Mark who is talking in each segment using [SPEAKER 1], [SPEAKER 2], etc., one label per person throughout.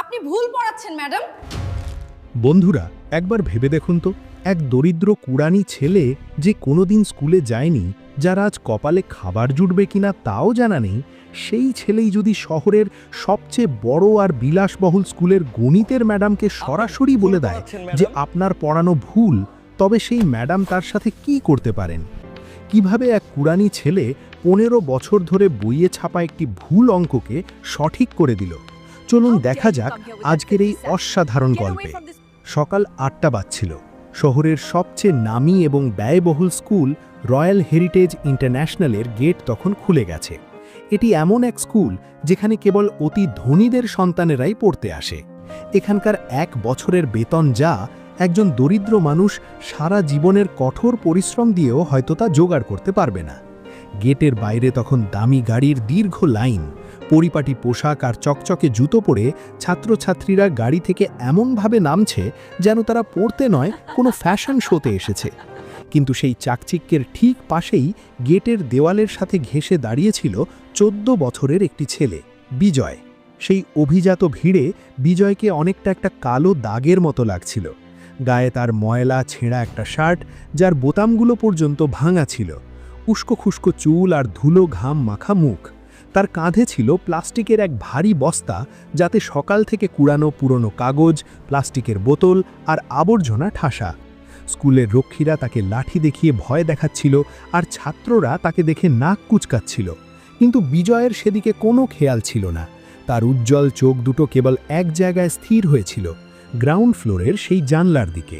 [SPEAKER 1] আপনি ভুল পড়াচ্ছেন ম্যাডাম।
[SPEAKER 2] বন্ধুরা, একবার ভেবে দেখুন তো, এক দরিদ্র কুড়ানি ছেলে যে কোনোদিন স্কুলে যায়নি, যার আজ কপালে খাবার জুটবে কিনা তাও জানা নেই, সেই ছেলেই যদি শহরের সবচেয়ে বড় আর বিলাসবহুল স্কুলের গণিতের ম্যাডামকে সরাসরি বলে দেয় যে আপনার পড়ানো ভুল, তবে সেই ম্যাডাম তার সাথে কি করতে পারেন? কিভাবে এক কুড়ানি ছেলে 15 বছর ধরে বইয়ে ছাপা একটি ভুল অঙ্ককে সঠিক করে দিল? চলুন দেখা যাক আজকের এই অসাধারণ গল্পে। সকাল 8টা বাজছিল। শহরের সবচেয়ে নামী এবং ব্যয়বহুল স্কুল রয়্যাল হেরিটেজ ইন্টারন্যাশনালের গেট তখন খুলে গেছে। এটি এমন এক স্কুল যেখানে কেবল অতি ধনীদের সন্তানেরাই পড়তে আসে। এখানকার 1 বছরের বেতন যা, একজন দরিদ্র মানুষ সারা জীবনের কঠোর পরিশ্রম দিয়েও হয়তো তা জোগাড় করতে পারবে না। গেটের বাইরে তখন দামি গাড়ির দীর্ঘ লাইন। পরিপাটি পোশাক আর চকচকে জুতো পরে ছাত্রছাত্রীরা গাড়ি থেকে এমনভাবে নামছে যেন তারা পড়তে নয়, কোনো ফ্যাশন শোতে এসেছে। কিন্তু সেই চাকচিক্যের ঠিক পাশেই গেটের দেওয়ালের সাথে ঘেঁষে দাঁড়িয়েছিল 14 বছরের একটি ছেলে, বিজয়। সেই অভিজাত ভিড়ে বিজয়কে অনেকটা একটা কালো দাগের মতো লাগছিল। গায়ে তার ময়লা ছেঁড়া একটা শার্ট, যার বোতামগুলো পর্যন্ত ভাঙা ছিল, উস্কো খুস্কো চুল আর ধুলো ঘাম মাখা মুখ। তার কাঁধে ছিল প্লাস্টিকের এক ভারী বস্তা, যাতে সকাল থেকে কুড়ানো পুরনো কাগজ, প্লাস্টিকের বোতল আর আবর্জনা ঠাসা। স্কুলের রক্ষীরা তাকে লাঠি দেখিয়ে ভয় দেখাচ্ছিল, আর ছাত্ররা তাকে দেখে নাক কুচকাচ্ছিল। কিন্তু বিজয়ের সেদিকে কোনো খেয়াল ছিল না। তার উজ্জ্বল চোখ দুটো কেবল এক জায়গায় স্থির হয়েছিল, গ্রাউন্ড ফ্লোরের সেই জানলার দিকে।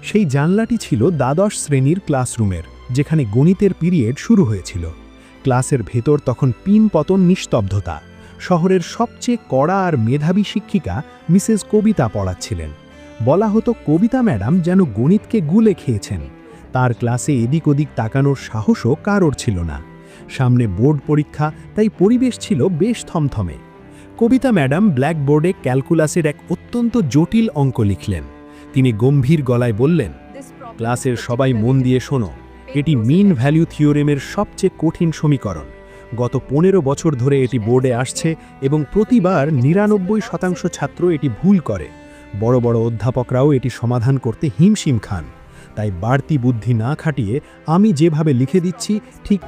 [SPEAKER 2] সেই জানলাটি ছিল দ্বাদশ শ্রেণীর ক্লাসরুমের, যেখানে গণিতের পিরিয়ড শুরু হয়েছিল। ক্লাসের ভেতর তখন পিনপতন নিস্তব্ধতা। শহরের সবচেয়ে কড়া আর মেধাবী শিক্ষিকা মিসেস কবিতা পড়াচ্ছিলেন। বলা হতো কবিতা ম্যাডাম যেন গণিতকে গুলে খেয়েছেন। তার ক্লাসে এদিক ওদিক তাকানোর সাহসও কারোর ছিল না। সামনে বোর্ড পরীক্ষা, তাই পরিবেশ ছিল বেশ থমথমে। কবিতা ম্যাডাম ব্ল্যাকবোর্ডে ক্যালকুলাসের এক অত্যন্ত জটিল অঙ্ক লিখলেন। তিনি গম্ভীর গলায় বললেন, ক্লাসের সবাই মন দিয়ে শোনো, এটি মিন ভ্যালু থিওরেমের সবচেয়ে কঠিন সমীকরণ। গত 15 বছর ধরে এটি বোর্ডে আসছে এবং প্রতিবার 99% ছাত্র এটি ভুল করে। বড় বড় অধ্যাপকরাও এটি সমাধান করতে হিমশিম খান। তাই বাড়তি বুদ্ধি না খাটিয়ে আমি যেভাবে লিখে দিচ্ছি ঠিক